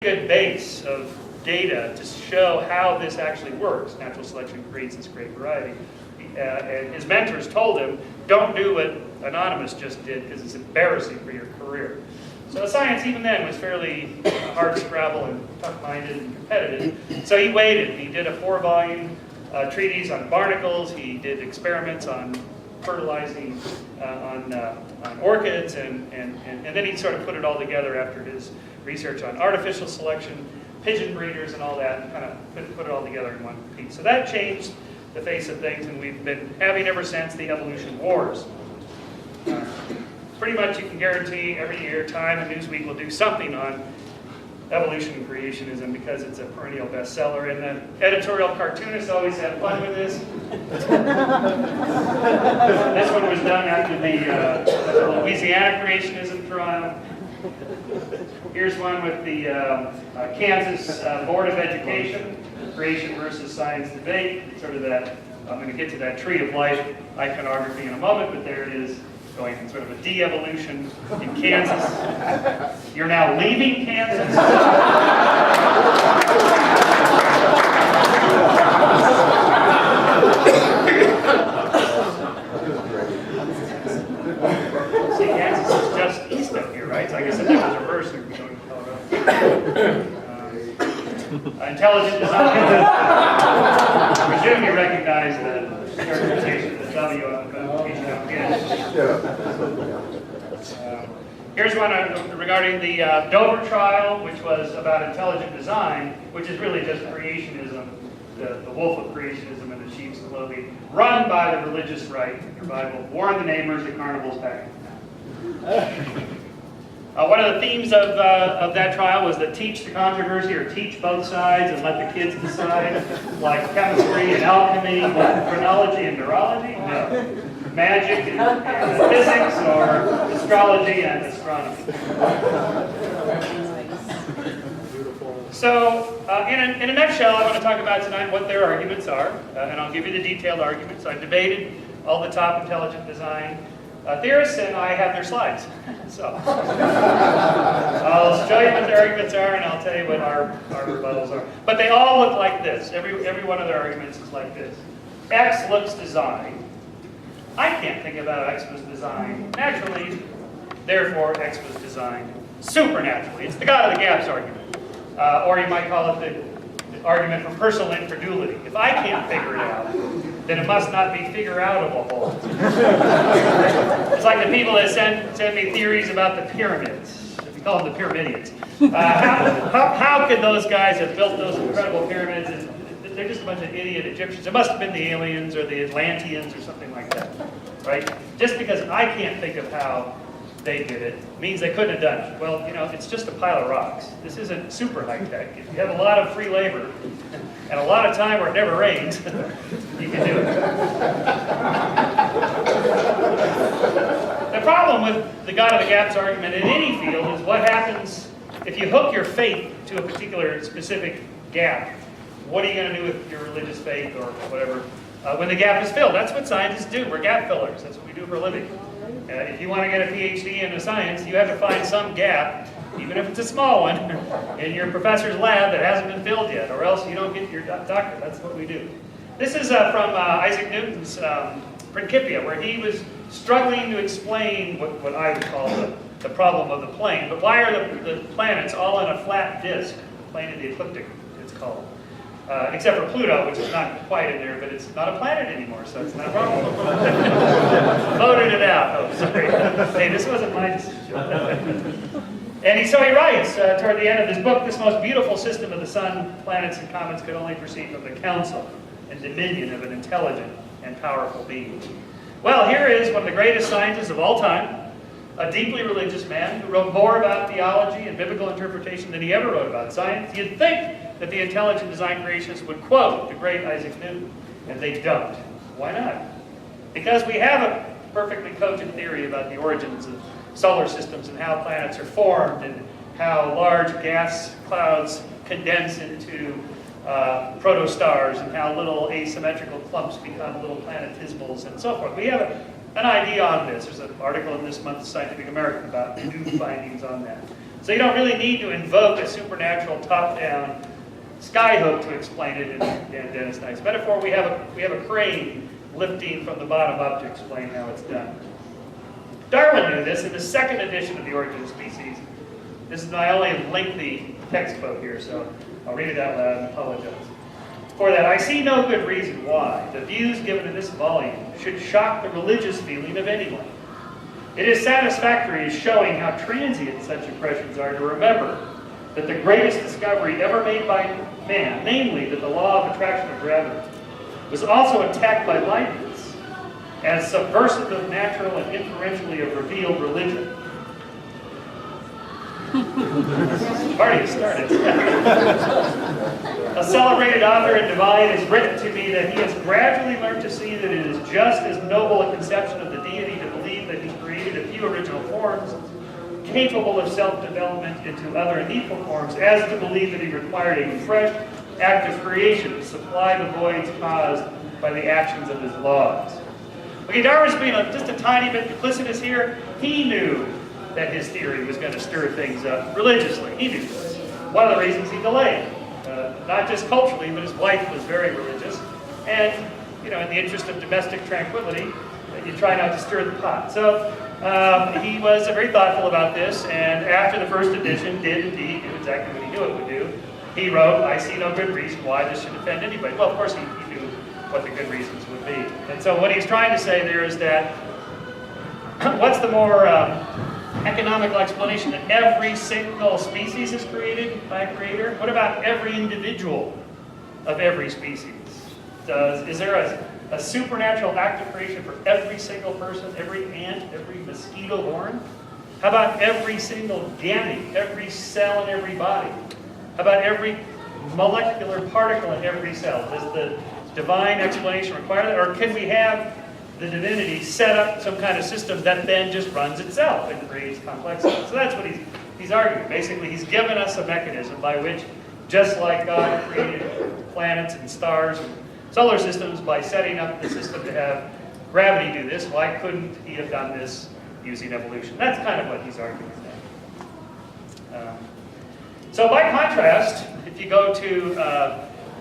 good base of data to show how this actually works. Natural selection creates this great variety. And his mentors told him, don't do what Anonymous just did because it's embarrassing for your career. So science, even then, was fairly hard-scrabble and tough-minded and competitive. So he waited. He did a 4-volume treatise on barnacles. He did experiments on fertilizing on orchids, and then he sort of put it all together after his research on artificial selection, pigeon breeders, and all that, and kind of put it all together in one piece. So that changed the face of things, and we've been having ever since the evolution wars. Pretty much you can guarantee every year Time and Newsweek will do something on evolution and creationism because it's a perennial bestseller, and the editorial cartoonists always have fun with this. This one was done after the Louisiana creationism trial. Here's one with the Kansas Board of Education, creation versus science debate. Sort of that, I'm going to get to that tree of life iconography in a moment, but there it is, going sort of a de-evolution in Kansas. You're now leaving Kansas. See, Kansas is just east of here, right? So I guess if that was reversed, we'd be going to Colorado. Intelligent design. I presume you recognize the interpretation of the W on the case you don't get it. Here's one regarding the Dover trial, which was about intelligent design, which is really just creationism, the wolf of creationism and the sheep's clothing, run by the religious right. Your Bible warned the neighbors the carnival's back in town. One of the themes of that trial was to teach the controversy, or teach both sides and let the kids decide, like chemistry and alchemy, chronology and neurology. No. Magic and physics, or astrology and astronomy. So, in a nutshell, I want to talk about tonight what their arguments are, and I'll give you the detailed arguments. I've debated all the top intelligent design theorists, and I have their slides. So, I'll show you what their arguments are, and I'll tell you what our rebuttals are. But they all look like this. Every one of their arguments is like this. X looks designed. I can't think about how X was designed naturally, therefore X was designed supernaturally. It's the God of the gaps argument. Or you might call it the argument from personal incredulity. If I can't figure it out, then it must not be figure-outable. It's like the people that send me theories about the pyramids. We call them the Pyramidians. How could those guys have built those incredible pyramids? They're just a bunch of idiot Egyptians. It must have been the aliens or the Atlanteans or something like that, right? Just because I can't think of how they did it means they couldn't have done it. Well, you know, it's just a pile of rocks. This isn't super high-tech. If you have a lot of free labor and a lot of time where it never rains, you can do it. The problem with the God of the gaps argument in any field is what happens if you hook your faith to a particular specific gap. What are you going to do with your religious faith or whatever when the gap is filled? That's what scientists do. We're gap fillers. That's what we do for a living. If you want to get a PhD in science, you have to find some gap, even if it's a small one, in your professor's lab that hasn't been filled yet, or else you don't get your doctorate. That's what we do. This is from Isaac Newton's Principia, where he was struggling to explain what I would call the problem of the plane. But why are the planets all in a flat disk? The plane of the ecliptic, it's called. Except for Pluto, which is not quite in there, but it's not a planet anymore, so it's not a problem. Voted it out. Oh, sorry. Hey, this wasn't my decision. So he writes, toward the end of his book, this most beautiful system of the sun, planets, and comets could only proceed from the counsel and dominion of an intelligent and powerful being. Well, here is one of the greatest scientists of all time, a deeply religious man who wrote more about theology and biblical interpretation than he ever wrote about science. You'd think that the intelligent design creationists would quote the great Isaac Newton, and they don't. Why not? Because we have a perfectly cogent theory about the origins of solar systems and how planets are formed and how large gas clouds condense into protostars and how little asymmetrical clumps become little planetismals and so forth. We have an idea on this. There's an article in this month's Scientific American about new findings on that. So you don't really need to invoke a supernatural top-down skyhook to explain it in Dennis Knight's metaphor. We have a crane lifting from the bottom up to explain how it's done. Darwin knew this in the second edition of The Origin of Species. This is my only lengthy text quote here, so I'll read it out loud and apologize. For that, I see no good reason why the views given in this volume should shock the religious feeling of anyone. It is satisfactory as showing how transient such impressions are to remember that the greatest discovery ever made by man, namely that the law of attraction of gravity, was also attacked by Leibniz as subversive of natural and inferentially of revealed religion. Party has started. A celebrated author and divine has written to me that he has gradually learned to see that it is just as noble a conception of the deity to believe that he created a few original forms capable of self-development into other and equal forms as to believe that he required a fresh act of creation to supply the voids caused by the actions of his laws. Okay, Darwin's being just a tiny bit duplicitous here. He knew that his theory was going to stir things up religiously. He knew this. One of the reasons he delayed, not just culturally, but his wife was very religious. And, you know, in the interest of domestic tranquility, you try not to stir the pot. So he was very thoughtful about this, and after the first edition did indeed do exactly what he knew it would do. He wrote, I see no good reason why this should offend anybody. Well, of course he knew what the good reasons would be. And so what he's trying to say there is that, what's the more economical explanation that every single species is created by a creator? What about every individual of every species? Is there a supernatural act of creation for every single person, every ant, every mosquito born? How about every single gamete, every cell in every body? How about every molecular particle in every cell? Does the divine explanation require that? Or can we have the divinity set up some kind of system that then just runs itself and creates complexity? So that's what he's arguing. Basically, he's given us a mechanism by which, just like God created planets and stars and solar systems by setting up the system to have gravity do this, why couldn't he have done this using evolution? That's kind of what he's arguing there. So by contrast, if you go to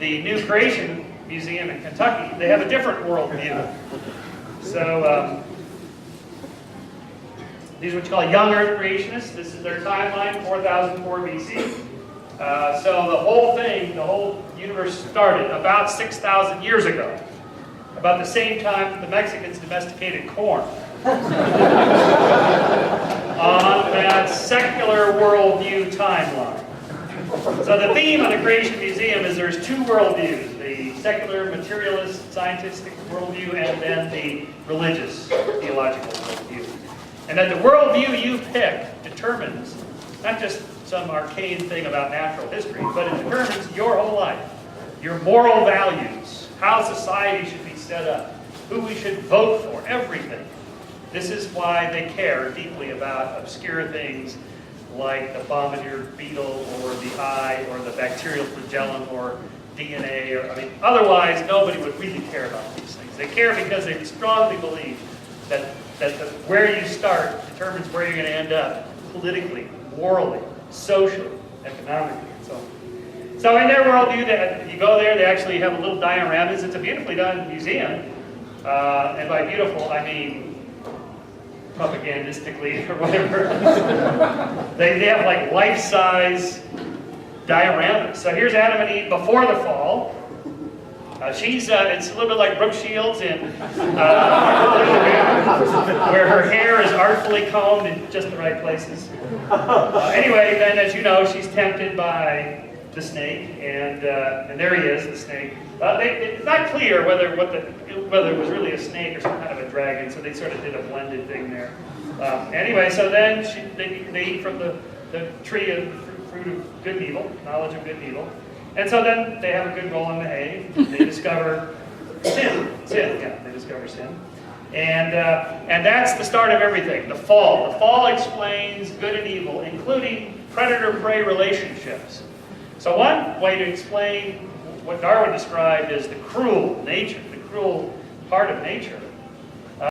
the New Creation Museum in Kentucky, they have a different worldview. So these are what you call young Earth creationists. This is their timeline, 4004 BC. So the whole thing, the whole universe started about 6,000 years ago, about the same time that the Mexicans domesticated corn. On that secular worldview timeline. So the theme of the Creation Museum is there's two worldviews, the secular, materialist, scientific worldview, and then the religious, theological worldview. And that the worldview you pick determines not just some arcane thing about natural history, but it determines your whole life, your moral values, how society should be set up, who we should vote for, everything. This is why they care deeply about obscure things like the bombardier beetle or the eye or the bacterial flagellum or DNA. Or, I mean, otherwise, nobody would really care about these things. They care because they strongly believe that where you start determines where you're going to end up politically, morally, socially, economically, and so on. So in their worldview, if you go there, they actually have a little dioramas. It's a beautifully done museum. And by beautiful, I mean propagandistically or whatever. they have like life-size dioramas. So here's Adam and Eve before the fall. It's a little bit like Brooke Shields in where her hair is artfully combed in just the right places. Anyway, then as you know, she's tempted by the snake, and there he is, the snake. It's not clear whether it was really a snake or some kind of a dragon, so they sort of did a blended thing there. Anyway, so then they eat from the tree of fruit of good and evil, knowledge of good and evil. And so then they have a good roll in the hay. They discover sin. They discover sin. And that's the start of everything, the fall. The fall explains good and evil, including predator-prey relationships. So one way to explain what Darwin described as the cruel nature, the cruel part of nature,